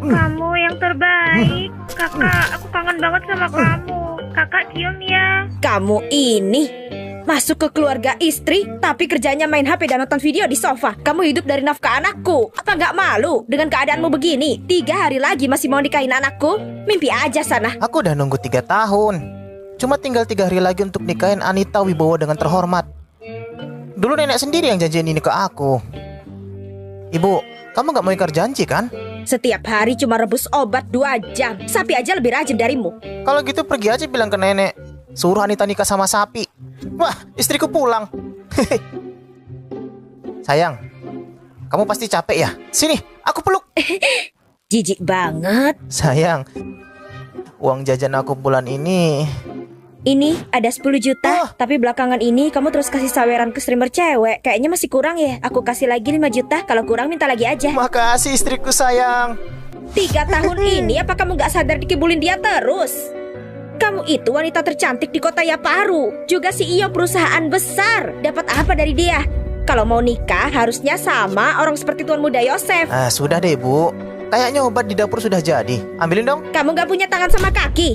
Kamu yang terbaik. Kakak, aku kangen banget sama kamu. Kakak cium ya. Kamu ini masuk ke keluarga istri, tapi kerjanya main HP dan nonton video di sofa. Kamu hidup dari nafkah anakku. Apa nggak malu dengan keadaanmu begini? 3 hari lagi masih mau nikahin anakku? Mimpi aja sana. Aku udah nunggu 3 tahun. Cuma tinggal 3 hari lagi untuk nikahin Anita Wibowo dengan terhormat. Dulu nenek sendiri yang janjiin ini ke aku. Ibu, kamu gak mau ingkar janji kan? Setiap hari cuma rebus obat 2 jam. Sapi aja lebih rajin darimu. Kalau gitu pergi aja bilang ke nenek. Suruh Anita nikah sama sapi. Wah, istriku pulang. Sayang, kamu pasti capek ya? Sini, aku peluk. Jijik banget. Sayang, uang jajan aku bulan ini. Ini ada 10 juta, tapi belakangan ini kamu terus kasih saweran ke streamer cewek. Kayaknya masih kurang ya. Aku kasih lagi 5 juta, kalau kurang minta lagi aja. Makasih istriku sayang. 3 tahun ini apa kamu gak sadar dikibulin dia terus? Kamu itu wanita tercantik di kota Yaparu, juga CEO perusahaan besar. Dapat apa dari dia? Kalau mau nikah harusnya sama orang seperti Tuan Muda Yosef. Sudah deh bu, kayaknya obat di dapur sudah jadi. Ambilin dong. Kamu gak punya tangan sama kaki.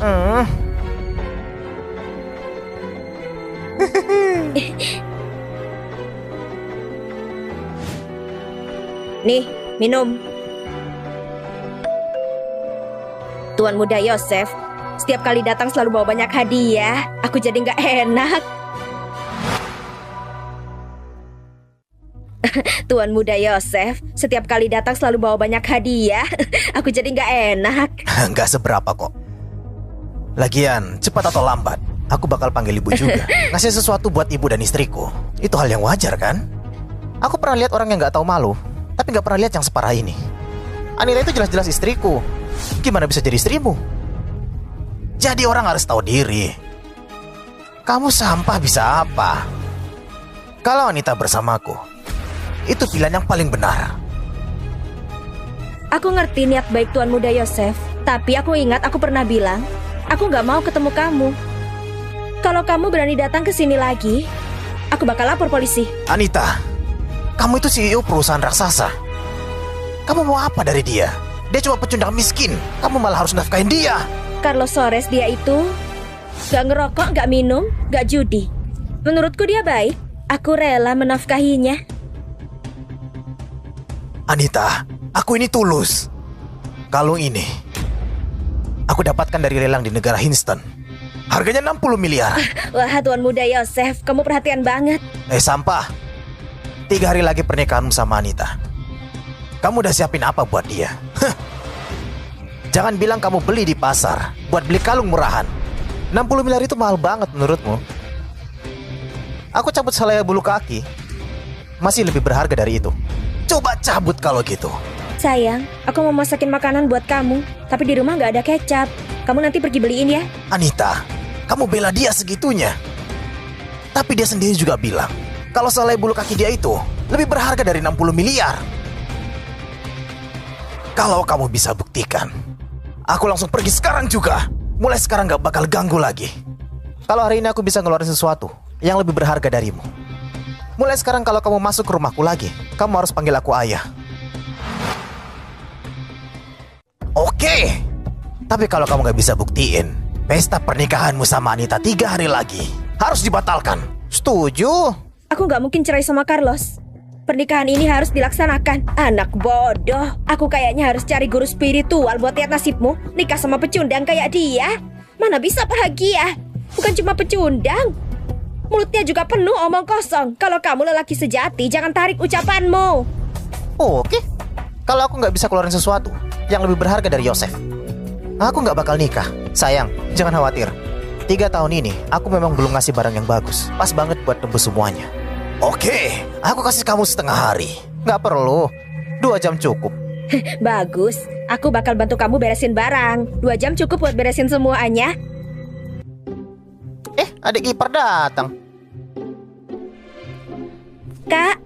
Nih, minum. Tuan Muda Yosef, setiap kali datang selalu bawa banyak hadiah. Aku jadi nggak enak. Tuan Muda Yosef, setiap kali datang selalu bawa banyak hadiah. Aku jadi nggak enak. Nggak seberapa kok. Lagian, cepat atau lambat, aku bakal panggil ibu juga. Ngasih sesuatu buat ibu dan istriku. Itu hal yang wajar kan? Aku pernah lihat orang yang nggak tahu malu, tapi nggak pernah lihat yang separah ini. Anita itu jelas-jelas istriku. Gimana bisa jadi istrimu? Jadi orang harus tahu diri. Kamu sampah bisa apa? Kalau Anita bersamaku, itu pilihan yang paling benar. Aku ngerti niat baik Tuan Muda Yosef, tapi aku ingat aku pernah bilang, aku nggak mau ketemu kamu. Kalau kamu berani datang ke sini lagi, aku bakal lapor polisi. Anita, kamu itu CEO perusahaan raksasa. Kamu mau apa dari dia? Dia cuma pecundang miskin. Kamu malah harus nafkahin dia. Carlos Sores dia itu gak ngerokok, gak minum, gak judi. Menurutku dia baik. Aku rela menafkahinya. Anita, aku ini tulus. Kalung ini aku dapatkan dari lelang di negara Houston. Harganya 60 miliar. Wah, Tuan Muda Yosef, kamu perhatian banget. Sampah. 3 hari lagi pernikahanmu sama Anita. Kamu udah siapin apa buat dia? Jangan bilang kamu beli di pasar buat beli kalung murahan. 60 miliar itu mahal banget menurutmu? Aku cabut selai bulu kaki masih lebih berharga dari itu. Coba cabut kalau gitu. Sayang, aku mau masakin makanan buat kamu, tapi di rumah gak ada kecap. Kamu nanti pergi beliin ya. Anita, kamu bela dia segitunya. Tapi dia sendiri juga bilang kalau selai bulu kaki dia itu lebih berharga dari 60 miliar. Kalau kamu bisa buktikan, aku langsung pergi sekarang juga. Mulai sekarang gak bakal ganggu lagi. Kalau hari ini aku bisa ngeluarin sesuatu yang lebih berharga darimu, mulai sekarang kalau kamu masuk ke rumahku lagi, kamu harus panggil aku ayah. Oke. Tapi kalau kamu gak bisa buktiin, pesta pernikahanmu sama Anita 3 hari lagi harus dibatalkan. Setuju? Aku gak mungkin cerai sama Carlos. Pernikahan ini harus dilaksanakan. Anak bodoh. Aku kayaknya harus cari guru spiritual buat lihat nasibmu. Nikah sama pecundang kayak dia. Mana bisa bahagia. Bukan cuma pecundang, mulutnya juga penuh omong kosong. Kalau kamu lelaki sejati, jangan tarik ucapanmu. Oke. Kalau aku gak bisa keluarin sesuatu yang lebih berharga dari Yosef, aku gak bakal nikah. Sayang, jangan khawatir. 3 tahun ini, aku memang belum ngasih barang yang bagus. Pas banget buat tembus semuanya. Oke, aku kasih kamu setengah hari. Gak perlu, 2 jam cukup. Bagus, aku bakal bantu kamu beresin barang. 2 jam cukup buat beresin semuanya. Adik ipar datang. Kak,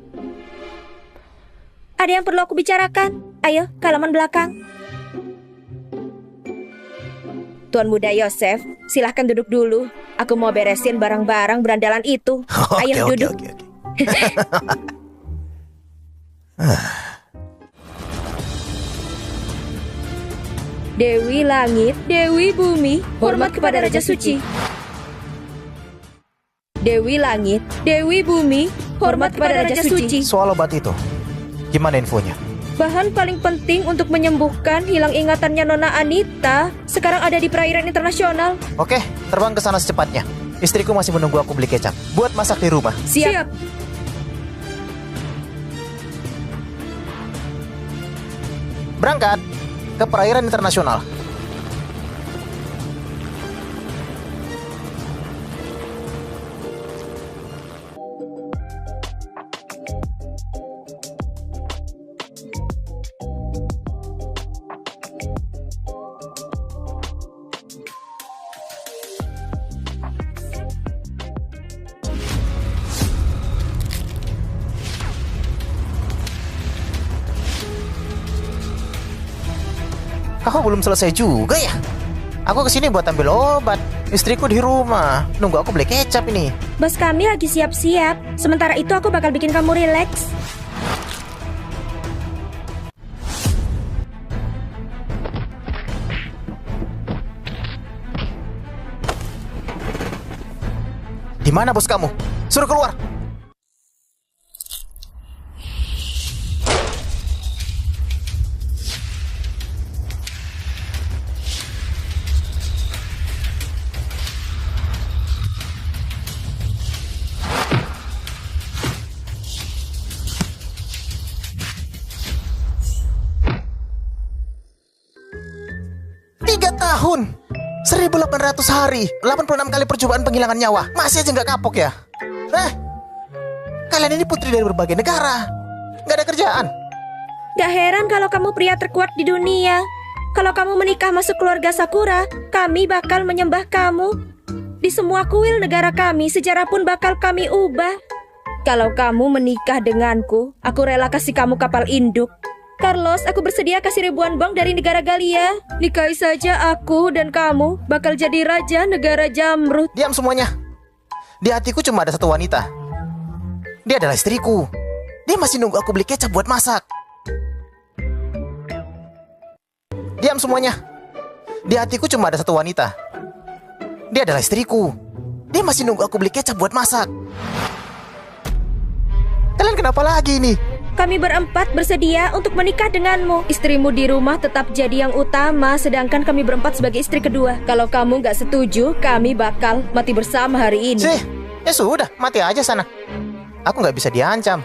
ada yang perlu aku bicarakan. Ayo, ke halaman belakang. Tuan Muda Yosef, silahkan duduk dulu. Aku mau beresin barang-barang berandalan itu. Ayo duduk. Oke. Dewi Langit, Dewi Bumi, hormat kepada Raja Suci. Dewi Langit, Dewi Bumi, hormat kepada Raja Suci. Soal obat itu, gimana infonya? Bahan paling penting untuk menyembuhkan hilang ingatannya Nona Anita sekarang ada di perairan internasional. Oke, terbang ke sana secepatnya. Istriku masih menunggu aku beli kecap buat masak di rumah. Siap. Berangkat ke perairan internasional. Kau belum selesai juga ya? Aku kesini buat ambil obat. Istriku di rumah. Nunggu aku beli kecap ini. Bos kami lagi siap-siap. Sementara itu aku bakal bikin kamu rileks. Di mana bos kamu? Suruh keluar. Tahun 1800 hari 86 kali percobaan penghilangan nyawa. Masih aja nggak kapok ya? Kalian ini putri dari berbagai negara. Nggak ada kerjaan. Gak heran kalau kamu pria terkuat di dunia. Kalau kamu menikah masuk keluarga Sakura, kami bakal menyembah kamu. Di semua kuil negara kami, sejarah pun bakal kami ubah. Kalau kamu menikah denganku, aku rela kasih kamu kapal induk. Carlos, aku bersedia kasih ribuan bank dari negara Galia. Nikahi saja aku dan kamu bakal jadi raja negara Jamrud. Diam semuanya. Di hatiku cuma ada satu wanita. Dia adalah istriku. Dia masih nunggu aku beli kecap buat masak. Diam semuanya. Di hatiku cuma ada satu wanita. Dia adalah istriku. Dia masih nunggu aku beli kecap buat masak. Kalian kenapa lagi ini? Kami berempat bersedia untuk menikah denganmu. Istrimu di rumah tetap jadi yang utama, sedangkan kami berempat sebagai istri kedua. Kalau kamu gak setuju, kami bakal mati bersama hari ini. Ya sudah, mati aja sana. Aku gak bisa diancam.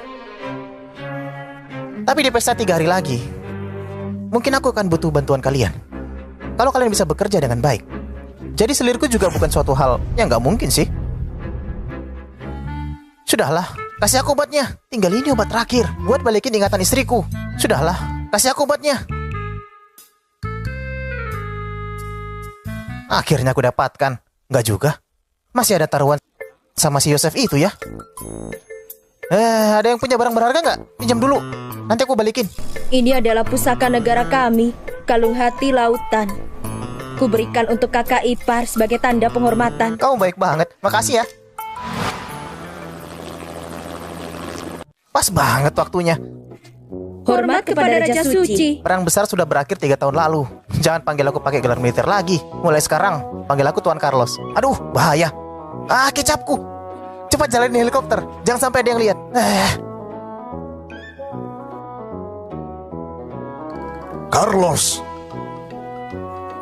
Tapi di pesta 3 hari lagi, mungkin aku akan butuh bantuan kalian. Kalau kalian bisa bekerja dengan baik. Jadi selirku juga bukan suatu hal yang gak mungkin sih. Sudahlah, kasih aku obatnya. Tinggal ini obat terakhir buat balikin ingatan istriku. Sudahlah, kasih aku obatnya. Akhirnya aku dapatkan. Enggak juga. Masih ada taruhan sama si Yosef itu ya. Ada yang punya barang berharga nggak? Pinjam dulu. Nanti aku balikin. Ini adalah pusaka negara kami, kalung hati lautan. Ku berikan untuk kakak ipar sebagai tanda penghormatan. Kamu baik banget. Makasih ya. Pas banget waktunya. Hormat kepada Raja Suci. Perang besar sudah berakhir 3 tahun lalu. Jangan panggil aku pakai gelar militer lagi. Mulai sekarang, panggil aku Tuan Carlos. Aduh, bahaya. Kecapku. Cepat jalanin helikopter. Jangan sampai ada yang lihat. Carlos.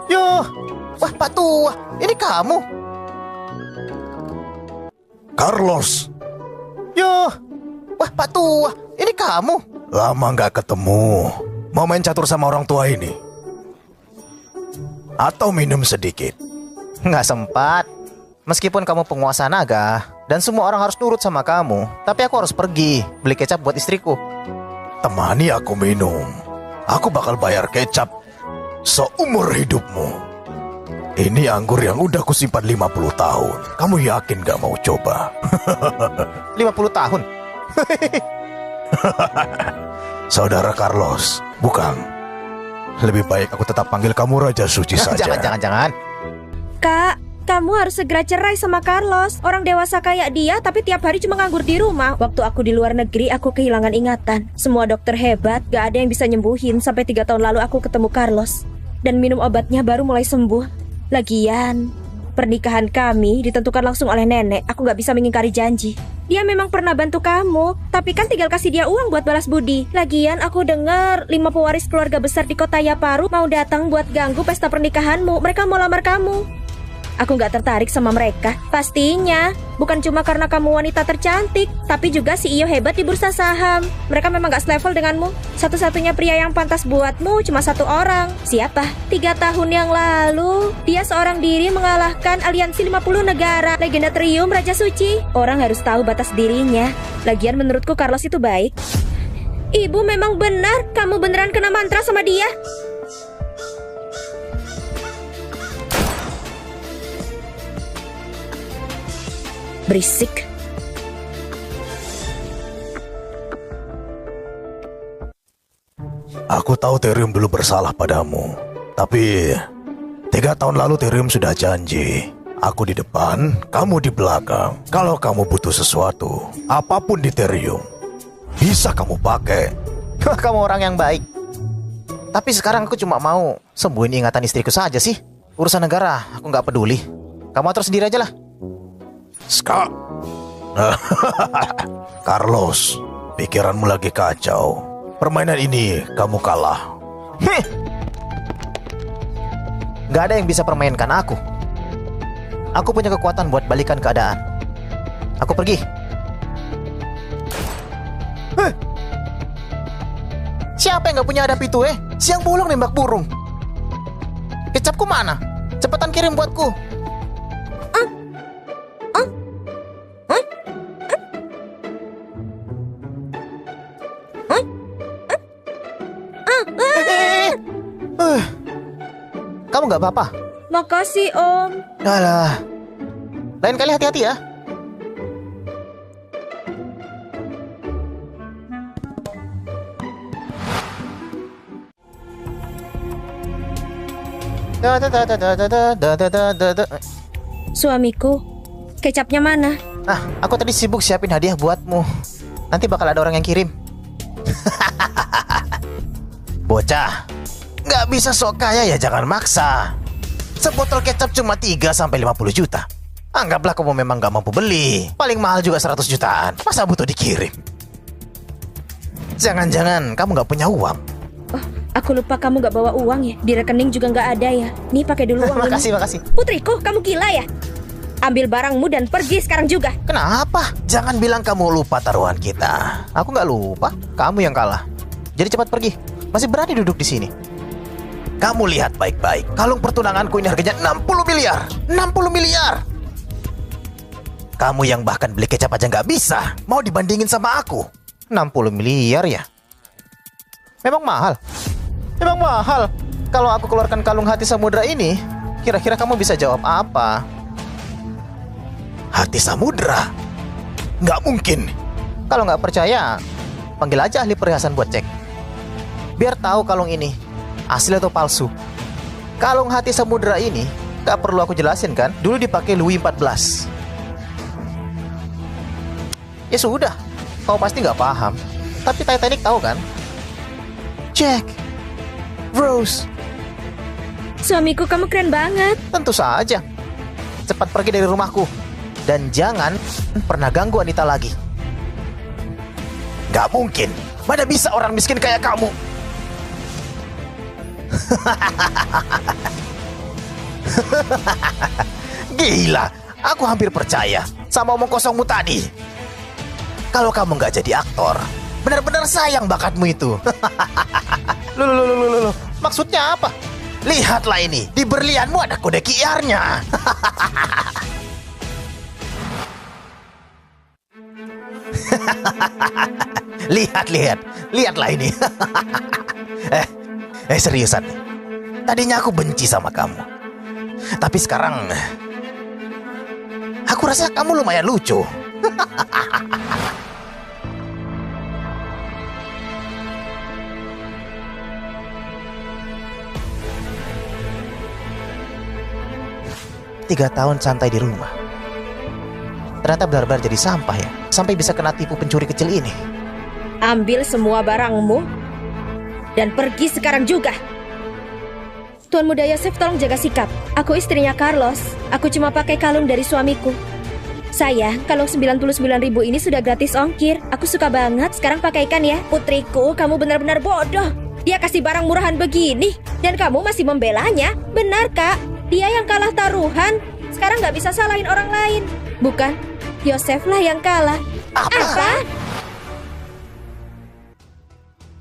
Yo, wah Pak Tua, ini kamu. Carlos. Yo, wah Pak Tua, ini kamu. Lama nggak ketemu. Mau main catur sama orang tua ini? Atau minum sedikit? Nggak sempat. Meskipun kamu penguasa naga dan semua orang harus nurut sama kamu, tapi aku harus pergi beli kecap buat istriku. Temani aku minum. Aku bakal bayar kecap seumur hidupmu. Ini anggur yang udah kusimpan 50 tahun. Kamu yakin gak mau coba? 50 tahun? Saudara Carlos, bukan. Lebih baik aku tetap panggil kamu Raja Suci saja. Jangan. Kak, kamu harus segera cerai sama Carlos. Orang dewasa kayak dia tapi tiap hari cuma nganggur di rumah. Waktu aku di luar negeri aku kehilangan ingatan. Semua dokter hebat, gak ada yang bisa nyembuhin. Sampai 3 tahun lalu aku ketemu Carlos. dan minum obatnya baru mulai sembuh. Lagian, pernikahan kami ditentukan langsung oleh nenek. Aku gak bisa mengingkari janji. Dia memang pernah bantu kamu, tapi kan tinggal kasih dia uang buat balas budi. Lagian aku dengar 5 pewaris keluarga besar di kota Yaparu mau datang buat ganggu pesta pernikahanmu. Mereka mau lamar kamu. Aku gak tertarik sama mereka. Pastinya, bukan cuma karena kamu wanita tercantik, tapi juga CEO hebat di bursa saham. Mereka memang gak selevel denganmu. Satu-satunya pria yang pantas buatmu cuma satu orang. Siapa? 3 tahun yang lalu, dia seorang diri mengalahkan aliansi 50 negara. Legenda Trium Raja Suci. Orang harus tahu batas dirinya. Lagian menurutku Carlos itu baik. Ibu memang benar. Kamu beneran kena mantra sama dia. Berisik. Aku tahu Terium dulu bersalah padamu. Tapi 3 tahun lalu Terium sudah janji. Aku di depan, kamu di belakang. Kalau kamu butuh sesuatu, apapun di Terium, bisa kamu pakai. Kamu orang yang baik. Tapi sekarang aku cuma mau sembuhin ingatan istriku saja sih. Urusan negara, aku nggak peduli. Kamu atur sendiri aja lah. Ska. Carlos, pikiranmu lagi kacau. Permainan ini kamu kalah. Gak ada yang bisa permainkan aku. Aku punya kekuatan buat balikan keadaan. Aku pergi. Siapa yang gak punya adab itu Siang bolong nembak burung. Kecapku mana? Cepetan kirim buatku. Kamu gak apa-apa? Makasih, Om. Alah. Lain kali hati-hati ya. Suamiku, kecapnya mana? Aku tadi sibuk siapin hadiah buatmu. Nanti bakal ada orang yang kirim. Bocah, nggak bisa sok kaya ya, jangan maksa. Sebotol kecap cuma 3-50 juta. Anggaplah kamu memang nggak mampu beli. Paling mahal juga 100 jutaan. Masa butuh dikirim? Jangan-jangan kamu nggak punya uang. Oh, aku lupa kamu nggak bawa uang ya. Di rekening juga nggak ada ya. Nih pakai dulu uang ini. Makasih. Putriku, kamu gila ya? Ambil barangmu dan pergi sekarang juga. Kenapa? Jangan bilang kamu lupa taruhan kita. Aku nggak lupa. Kamu yang kalah. Jadi cepat pergi. Masih berani duduk di sini. Kamu lihat baik-baik. Kalung pertunanganku ini harganya 60 miliar. 60 miliar. Kamu yang bahkan beli kecap aja nggak bisa. Mau dibandingin sama aku? 60 miliar ya? Memang mahal. Memang mahal. Kalau aku keluarkan kalung hati samudra ini, kira-kira kamu bisa jawab apa? Hati samudra? Nggak mungkin. Kalau nggak percaya, panggil aja ahli perhiasan buat cek. Biar tahu kalung ini asli atau palsu. Kalung hati samudra ini gak perlu aku jelasin kan? Dulu dipakai Louis XIV. Ya sudah, kau pasti gak paham. Tapi Titanic tahu kan? Jack, Rose. Suamiku, kamu keren banget. Tentu saja. Cepat pergi dari rumahku. Dan jangan pernah ganggu Anita lagi. Gak mungkin. Mana bisa orang miskin kayak kamu? Gila, aku hampir percaya sama omong kosongmu tadi. Kalau kamu nggak jadi aktor, benar-benar sayang bakatmu itu. Loh, maksudnya apa? Lihatlah ini, di berlianmu ada kode QR-nya. Lihatlah ini. Seriusan. Tadinya aku benci sama kamu. Tapi sekarang aku rasa kamu lumayan lucu. Tiga tahun santai di rumah. Ternyata benar-benar jadi sampah ya. Sampai bisa kena tipu pencuri kecil ini. Ambil semua barangmu dan pergi sekarang juga. Tuan Muda Yosef, tolong jaga sikap. Aku istrinya Carlos. Aku cuma pakai kalung dari suamiku. Sayang, kalung 99.000 ini sudah gratis ongkir. Aku suka banget, sekarang pakaikan ya. Putriku, kamu benar-benar bodoh. Dia kasih barang murahan begini, dan kamu masih membelanya. Benar, Kak. Dia yang kalah taruhan. Sekarang nggak bisa salahin orang lain. Bukan, Yosef lah yang kalah. Apa?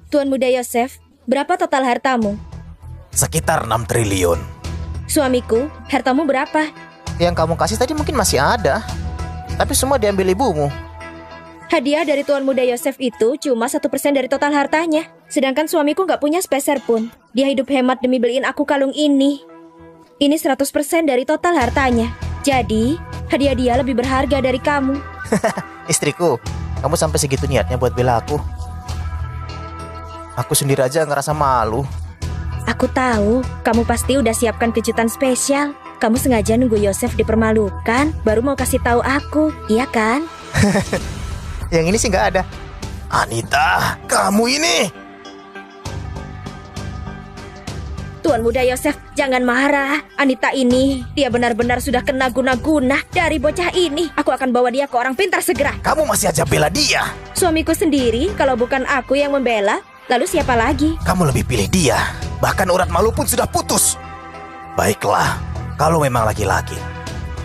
Tuan Muda Yosef, berapa total hartamu? Sekitar 6 triliun. Suamiku, hartamu berapa? Yang kamu kasih tadi mungkin masih ada. Tapi semua diambil ibumu. Hadiah dari Tuan Muda Yosef itu cuma 1% dari total hartanya. Sedangkan suamiku nggak punya sepeser pun. Dia hidup hemat demi beliin aku kalung ini. Ini 100% dari total hartanya. Jadi, hadiah dia lebih berharga dari kamu. Istriku, kamu sampai segitu niatnya buat bela aku. Aku sendiri aja ngerasa malu. Aku tahu, kamu pasti udah siapkan kejutan spesial. Kamu sengaja nunggu Yosef dipermalukan, baru mau kasih tahu aku, iya kan? Yang ini sih nggak ada. Anita, kamu ini. Tuan Muda Yosef, jangan marah. Anita ini, dia benar-benar sudah kena guna-guna dari bocah ini. Aku akan bawa dia ke orang pintar segera. Kamu masih aja bela dia. Suamiku sendiri, kalau bukan aku yang membela, lalu siapa lagi? Kamu lebih pilih dia. Bahkan urat malu pun sudah putus. Baiklah, kalau memang laki-laki.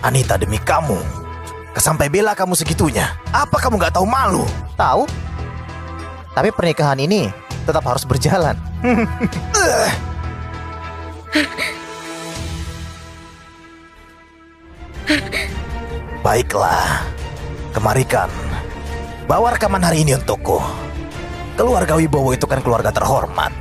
Anita, demi kamu. Sampai bela kamu segitunya. Apa kamu nggak tahu malu? Tahu? Tapi pernikahan ini tetap harus berjalan. Baiklah, kemarikan. Bawa rekaman hari ini untukku. Keluarga Wibowo itu kan keluarga terhormat.